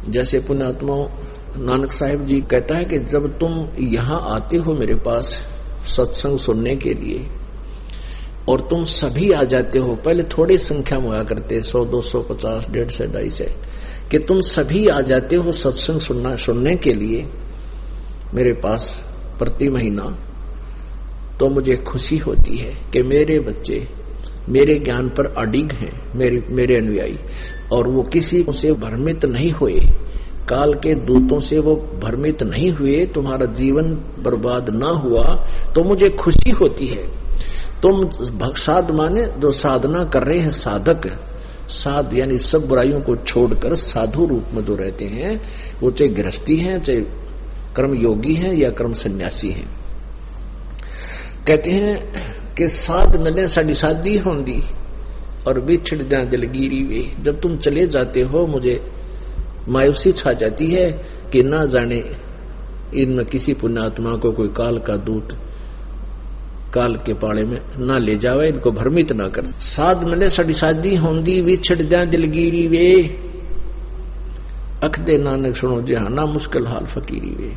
जैसे पुण्यात्मा नानक साहिब जी कहता है कि जब तुम यहाँ आते हो मेरे पास सत्संग सुनने के लिए और तुम सभी आ जाते हो, पहले थोड़ी संख्या में आया करते 100, 250, 150, 250, कि तुम सभी आ जाते हो सत्संग सुनने के लिए मेरे पास प्रति महीना, तो मुझे खुशी होती है कि मेरे बच्चे मेरे ज्ञान पर अडिग हैं, मेरे अनुयायी, और वो किसी से भ्रमित नहीं हुए, काल के दूतों से वो भ्रमित नहीं हुए, तुम्हारा जीवन बर्बाद ना हुआ, तो मुझे खुशी होती है। तुम साध माने जो साधना कर रहे हैं, साधक साध यानी सब बुराइयों को छोड़कर साधु रूप में जो रहते हैं, वो चाहे गृहस्थी हैं, चाहे कर्म योगी हैं या कर्म सन्यासी हैं। कहते हैं कि साध मिले साड़ी शादी होंदी और बिछड़ जा दिलगिरी वे। जब तुम चले जाते हो मुझे मायूसी छा जाती है कि ना जाने इनमें किसी पुण्यात्मा को कोई काल का दूत काल के पाले में ना ले जावे, इनको भ्रमित ना कर। साध मिले साड़ी शादी होंदी बिछड़ जा दिलगिरी वे, अख दे नानक सुनो जहाना मुश्किल हाल फकीरी वे।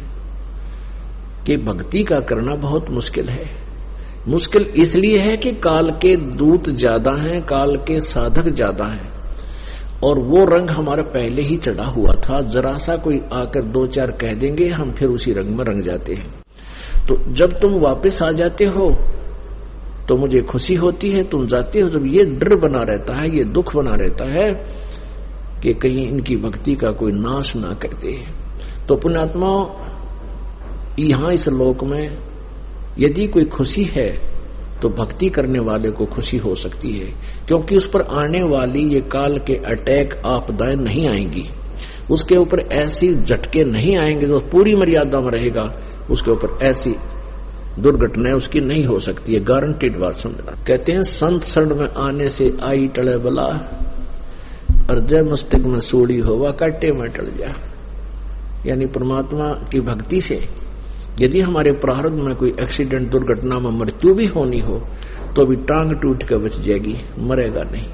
कि भक्ति का करना बहुत मुश्किल है। मुश्किल इसलिए है कि काल के दूत ज्यादा हैं, काल के साधक ज्यादा हैं, और वो रंग हमारा पहले ही चढ़ा हुआ था। जरा सा कोई आकर 2-4 कह देंगे, हम फिर उसी रंग में रंग जाते हैं। तो जब तुम वापस आ जाते हो तो मुझे खुशी होती है। तुम जाते हो जब ये डर बना रहता है, ये दुख बना रहता है कि कहीं इनकी भक्ति का कोई नाश ना करते। तो पुण्यात्मा यहां इस लोक में यदि कोई खुशी है तो भक्ति करने वाले को खुशी हो सकती है, क्योंकि उस पर आने वाली ये काल के अटैक आपदाएं नहीं आएंगी, उसके ऊपर ऐसी झटके नहीं आएंगे जो पूरी मर्यादा में रहेगा, उसके ऊपर ऐसी दुर्घटनाएं उसकी नहीं हो सकती है। गारंटीड बात समझना। कहते हैं संत शरण में आने से आई टले बला, और जय मस्तक में सूड़ी होवा काटे में टल जा। यानी परमात्मा की भक्ति से यदि हमारे प्रारब्ध में कोई एक्सीडेंट दुर्घटना में मृत्यु भी होनी हो तो भी टांग टूट कर बच जाएगी, मरेगा नहीं।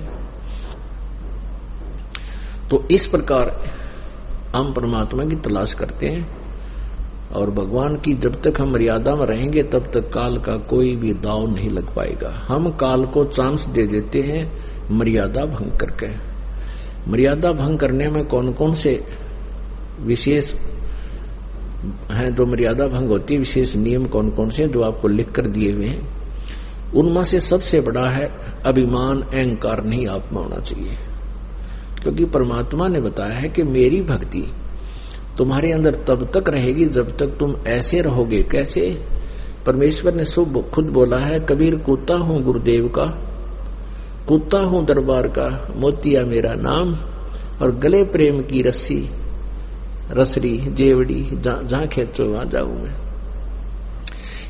तो इस प्रकार हम परमात्मा की तलाश करते हैं, और भगवान की जब तक हम मर्यादा में रहेंगे तब तक काल का कोई भी दाव नहीं लग पाएगा। हम काल को चांस दे देते हैं मर्यादा भंग करके। मर्यादा भंग करने में कौन कौन से विशेष हैं जो मर्यादा भंग होती है, विशेष नियम कौन कौन से जो आपको लिख कर दिए हुए हैं, उनमें से सबसे बड़ा है अभिमान, अहंकार नहीं आप में होना चाहिए। क्योंकि परमात्मा ने बताया है कि मेरी भक्ति तुम्हारे अंदर तब तक रहेगी जब तक तुम ऐसे रहोगे। कैसे? परमेश्वर ने खुद बोला है, कबीर कूता हूं गुरुदेव का, कूता हूं दरबार का, मोतिया मेरा नाम, और गले प्रेम की रस्सी रसरी जेवड़ी, जहां खेचो वहां जाऊं मैं।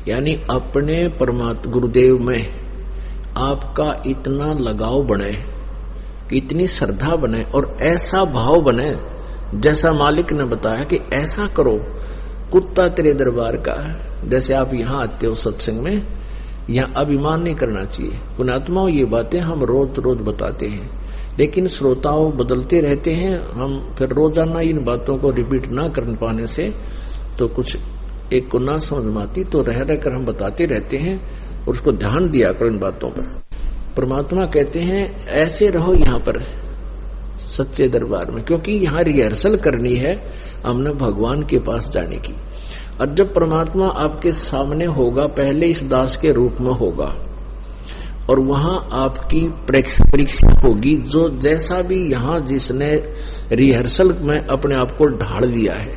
यानी अपने परमात्मा गुरुदेव में आपका इतना लगाव बने, इतनी श्रद्धा बने, और ऐसा भाव बने जैसा मालिक ने बताया कि ऐसा करो, कुत्ता तेरे दरबार का। जैसे आप यहाँ आते हो सत्संग में, यहाँ अभिमान नहीं करना चाहिए। पुण्यात्माओं ये बातें हम रोज रोज बताते हैं, लेकिन श्रोताओं बदलते रहते हैं। हम फिर रोजाना इन बातों को रिपीट ना कर पाने से तो कुछ एक को ना समझ में आती, तो रह रहकर हम बताते रहते हैं, और उसको ध्यान दिया करो इन बातों पर। परमात्मा कहते हैं ऐसे रहो यहाँ पर सच्चे दरबार में, क्योंकि यहाँ रिहर्सल करनी है हमने भगवान के पास जाने की। और जब परमात्मा आपके सामने होगा, पहले इस दास के रूप में होगा, और वहां आपकी परीक्षा होगी। जो जैसा भी यहाँ जिसने रिहर्सल में अपने आप को ढाल लिया है,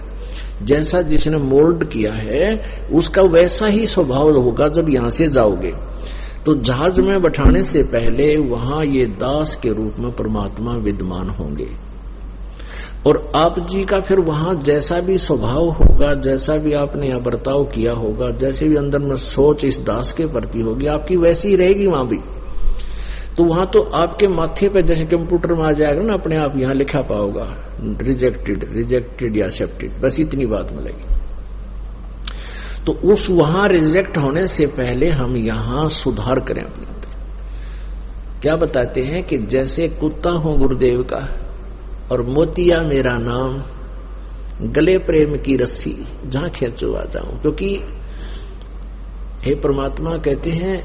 जैसा जिसने मोल्ड किया है, उसका वैसा ही स्वभाव होगा जब यहाँ से जाओगे। तो जहाज में बैठाने से पहले वहां ये दास के रूप में परमात्मा विद्यमान होंगे, और आप जी का फिर वहां जैसा भी स्वभाव होगा, जैसा भी आपने यहाँ बर्ताव किया होगा, जैसे भी अंदर में सोच इस दास के प्रति होगी, आपकी वैसी ही रहेगी वहां भी। तो वहां तो आपके माथे पे जैसे कंप्यूटर में आ जाएगा ना, अपने आप यहाँ लिखा पाओगा रिजेक्टेड या एक्सेप्टेड, बस इतनी बात मिलेगी। तो उस वहां रिजेक्ट होने से पहले हम यहां सुधार करें अपने अंदर। क्या बताते हैं कि जैसे कुत्ता हूं गुरुदेव का और मोतिया मेरा नाम, गले प्रेम की रस्सी जहां खींचो आ जाऊं। क्योंकि हे परमात्मा कहते हैं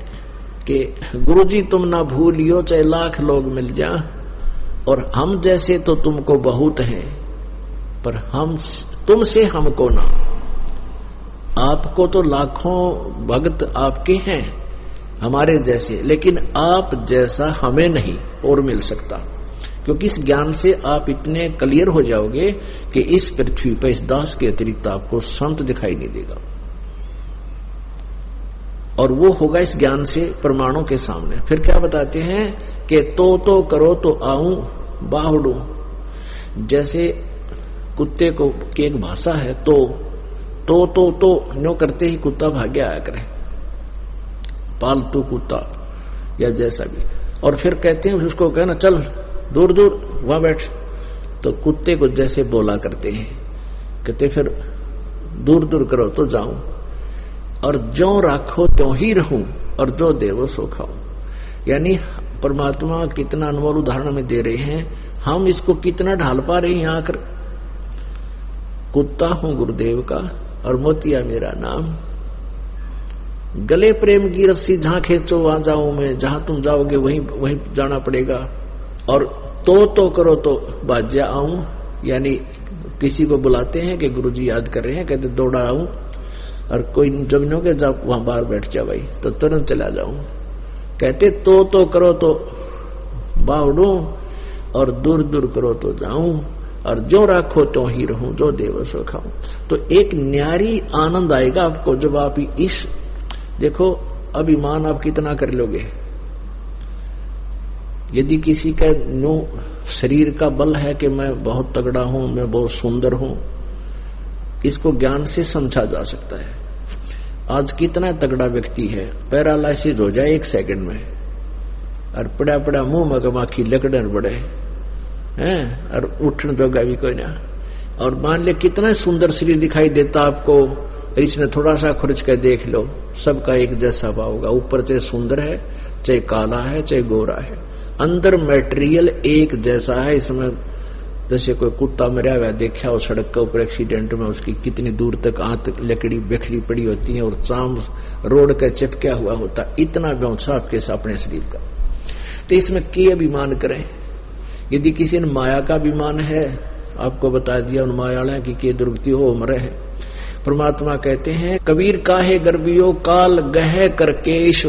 कि गुरुजी तुम ना भूलियो चाहे लाख लोग मिल जा, और हम जैसे तो तुमको बहुत हैं, पर हम तुमसे हमको ना। आपको तो लाखों भक्त आपके हैं हमारे जैसे, लेकिन आप जैसा हमें नहीं और मिल सकता। क्योंकि इस ज्ञान से आप इतने क्लियर हो जाओगे कि इस पृथ्वी पर इस दास के अतिरिक्त आपको संत दिखाई नहीं देगा, और वो होगा इस ज्ञान से प्रमाणों के सामने। फिर क्या बताते हैं कि तो करो तो आऊं बाहुडू। जैसे कुत्ते को की एक भाषा है, तो नो करते ही कुत्ता भाग्य आया करे, पालतू कुत्ता या जैसा भी। और फिर कहते हैं उसको कहना चल दूर दूर वहां बैठ, तो कुत्ते को जैसे बोला करते हैं, कहते फिर दूर दूर करो तो जाऊं, और जो राखो त्यों ही रहूं, और जो देवो सो खाऊं। यानी परमात्मा कितना अनमोल उदाहरण में दे रहे हैं, हम इसको कितना ढाल पा रहे हैं। आकर कुत्ता हूं गुरुदेव का और मोतिया मेरा नाम, गले प्रेम की रस्सी जहां खींचो वहां जाऊं मैं, जहां तुम जाओगे वहीं जाना पड़ेगा। और तो करो तो बाज्या आऊं, यानी किसी को बुलाते हैं कि गुरुजी याद कर रहे हैं, कहते दौड़ा आऊं, और कोई जब नहीं हो गया जब वहां बाहर बैठ जा भाई, तो तुरंत चला जाऊं। कहते तो करो तो बाहुडू, और दूर दूर करो तो जाऊं, और जो राखो तो ही रहूं, जो देव सो खाऊं। तो एक न्यारी आनंद आएगा आपको जब आप इस, देखो अभिमान आप कितना कर लोगे। यदि किसी का नो शरीर का बल है कि मैं बहुत तगड़ा हूं, मैं बहुत सुंदर हूं, इसको ज्ञान से समझा जा सकता है। आज कितना तगड़ा व्यक्ति है, पैरालाइसिस हो जाए 1 सेकंड में, और पड़ा पड़ा मुंह मगमाखी लकड़न बड़े हैं, और उठने जोगा भी कोई ना। और मान ले कितना सुंदर शरीर दिखाई देता आपको, इसने थोड़ा सा खुरच कर देख लो, सबका एक जैसा भाव होगा। ऊपर चाहे सुंदर है, चाहे काला है, चाहे गोरा है, अंदर मटेरियल एक जैसा है। इसमें जैसे कोई कुत्ता मरा हुआ देखा हो सड़क के ऊपर एक्सीडेंट में, उसकी कितनी दूर तक आंत लकड़ी बिखरी पड़ी होती है, और चाम रोड का चिपका हुआ होता, इतना व्यवसाय आपके अपने शरीर का। तो इसमें के अभिमान करें। यदि किसी ने माया का अभिमान है, आपको बता दिया उन मायालय की के दुर्गति हो मरे है। परमात्मा कहते हैं कबीर काहे गर्भियो काल गह करकेश,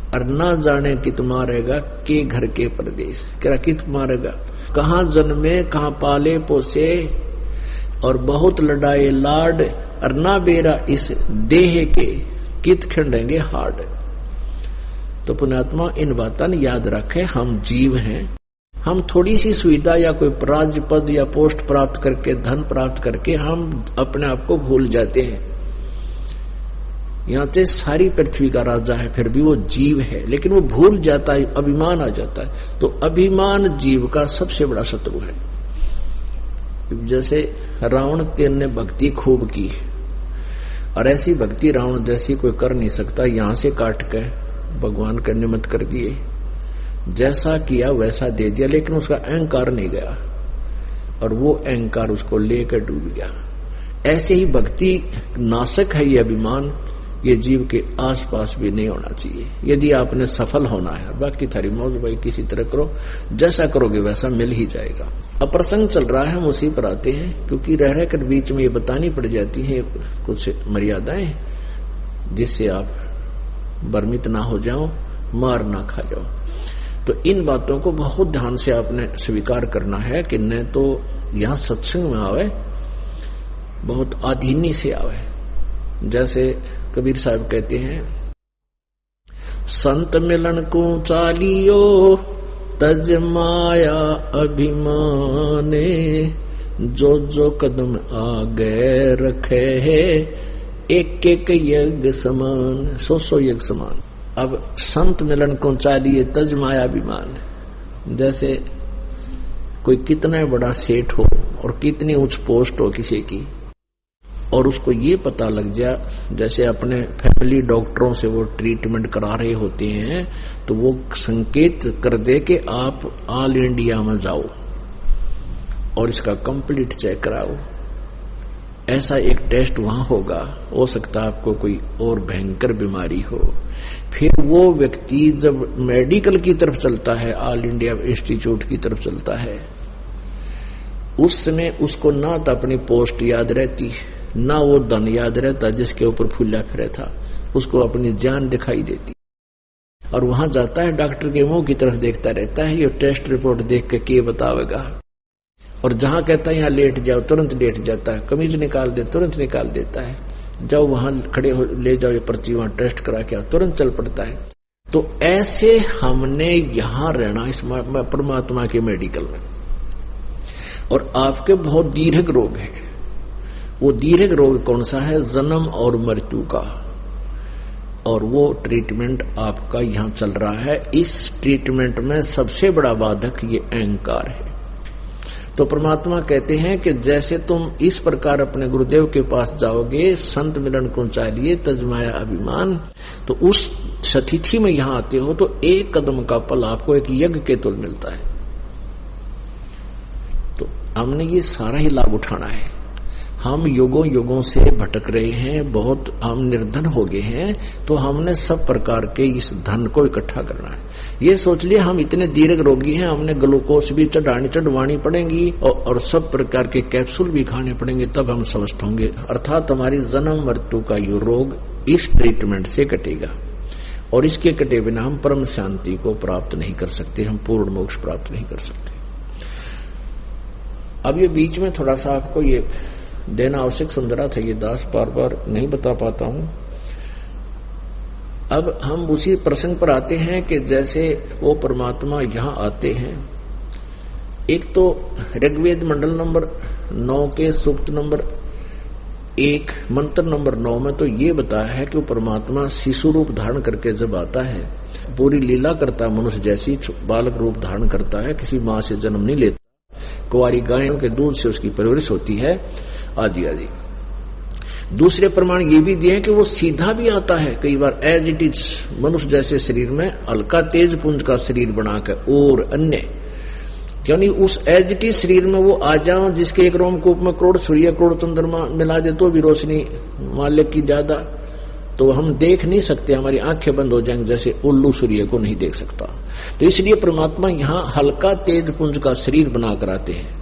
और ना जाने कित मारेगा के घर के प्रदेश। क्या कित मारेगा, कहाँ जन्मे कहाँ पाले पोसे, और बहुत लड़ाए लाड, और ना बेरा इस देह के कित खंडेंगे हाड। तो पुण्यात्मा इन बातों याद रखे, हम जीव हैं। हम थोड़ी सी सुविधा या कोई राज्य पद या पोस्ट प्राप्त करके, धन प्राप्त करके हम अपने आप को भूल जाते हैं। यहाँ से सारी पृथ्वी का राजा है, फिर भी वो जीव है, लेकिन वो भूल जाता है, अभिमान आ जाता है। तो अभिमान जीव का सबसे बड़ा शत्रु है। जैसे रावण के ने भक्ति खूब की, और ऐसी भक्ति रावण जैसी कोई कर नहीं सकता। यहाँ से काट के भगवान का निमित्त कर दिए, जैसा किया वैसा दे दिया, लेकिन उसका अहंकार नहीं गया, और वो अहंकार उसको लेकर डूब गया। ऐसे ही भक्ति नाशक है ये अभिमान, ये जीव के आसपास भी नहीं होना चाहिए। यदि आपने सफल होना है, बाकी थारी मौज भाई किसी तरह करो, जैसा करोगे वैसा मिल ही जाएगा। अब प्रसंग चल रहा है, हम उसी पर आते हैं, क्योंकि रह कर बीच में ये बतानी पड़ जाती है कुछ मर्यादाएं, जिससे आप भ्रमित ना हो जाओ, मार ना खा जाओ। तो इन बातों को बहुत ध्यान से आपने स्वीकार करना है कि न तो यहां सत्संग में आवे, बहुत आधीनी से आवे। जैसे कबीर साहब कहते हैं, संत मिलन को चालियो तज माया अभिमाने, जो जो कदम आगे रखे है एक एक यज्ञ समान, 100 यज्ञ समान। अब संत मिलन को चाहिए तज माया अभिमान। जैसे कोई कितना बड़ा सेठ हो और कितनी उच्च पोस्ट हो किसी की, और उसको ये पता लग जाए, जैसे अपने फैमिली डॉक्टरों से वो ट्रीटमेंट करा रहे होते हैं, तो वो संकेत कर दे कि आप ऑल इंडिया में जाओ और इसका कंप्लीट चेक कराओ, ऐसा एक टेस्ट वहां होगा, हो सकता है आपको कोई और भयंकर बीमारी हो। फिर वो व्यक्ति जब मेडिकल की तरफ चलता है, ऑल इंडिया इंस्टीट्यूट की तरफ चलता है, उस समय उसको ना तो अपनी पोस्ट याद रहती, ना वो धन याद रहता जिसके ऊपर फूला फिरे था, उसको अपनी जान दिखाई देती। और वहां जाता है, डॉक्टर के मुंह की तरफ देखता रहता है, ये टेस्ट रिपोर्ट देख के बतावेगा। और जहां कहता है यहाँ लेट जाओ, तुरंत लेट जाता है, कमीज निकाल दे, तुरंत निकाल देता है, जाओ वहां खड़े हो, ले जाओ ये पर्ची, वहां टेस्ट करा के आओ, तुरंत चल पड़ता है। तो ऐसे हमने यहां रहना इस परमात्मा के मेडिकल में। और आपके बहुत दीर्घ रोग है, वो दीर्घ रोग कौन सा है? जन्म और मृत्यु का। और वो ट्रीटमेंट आपका यहां चल रहा है। इस ट्रीटमेंट में सबसे बड़ा बाधक ये अहंकार है। तो परमात्मा कहते हैं कि जैसे तुम इस प्रकार अपने गुरुदेव के पास जाओगे, संत मिलन को चाहिए तजमाया अभिमान, तो उस सतिथि में यहां आते हो तो एक कदम का फल आपको एक यज्ञ के तुल मिलता है। तो हमने ये सारा ही लाभ उठाना है। हम युगों युगों से भटक रहे हैं, बहुत हम निर्धन हो गए हैं, तो हमने सब प्रकार के इस धन को इकट्ठा करना है। ये सोच लिया हम इतने दीर्घ रोगी हैं, हमने ग्लूकोज भी चढ़वानी पड़ेगी और सब प्रकार के कैप्सूल भी खाने पड़ेंगे, तब हम स्वस्थ होंगे। अर्थात हमारी जन्म मृत्यु का ये रोग इस ट्रीटमेंट से कटेगा। और इसके कटे बिना हम परम शांति को प्राप्त नहीं कर सकते, हम पूर्ण मोक्ष प्राप्त नहीं कर सकते। अब ये बीच में थोड़ा सा आपको ये देना आवश्यक समझ रहा था, ये दास बार बार नहीं बता पाता हूं। अब हम उसी प्रसंग पर आते हैं कि जैसे वो परमात्मा यहां आते हैं। एक तो ऋग्वेद मंडल नंबर 9 के सूक्त नंबर 1 मंत्र नंबर 9 में तो ये बताया है कि वो परमात्मा शिशु रूप धारण करके जब आता है, पूरी लीला करता है, मनुष्य जैसी बालक रूप धारण करता है, किसी मां से जन्म नहीं लेता, कुंवारी गायों के दूध से उसकी परवरिश होती है, आदि आदि। दूसरे प्रमाण ये भी दिए हैं कि वो सीधा भी आता है, कई बार एज इट इज मनुष्य जैसे शरीर में हल्का तेज पुंज का शरीर बनाकर, और अन्य यानी उस एज इट इज शरीर में वो आ जाओ जिसके एक रोमकूप में करोड़ सूर्य करोड़ चंद्रमा मिला दे तो भी रोशनी मालिक की ज्यादा, तो हम देख नहीं सकते, हमारी आंखें बंद हो जाएंगी, जैसे उल्लू सूर्य को नहीं देख सकता। तो इसलिए परमात्मा यहाँ हल्का तेज पुंज का शरीर बनाकर आते हैं।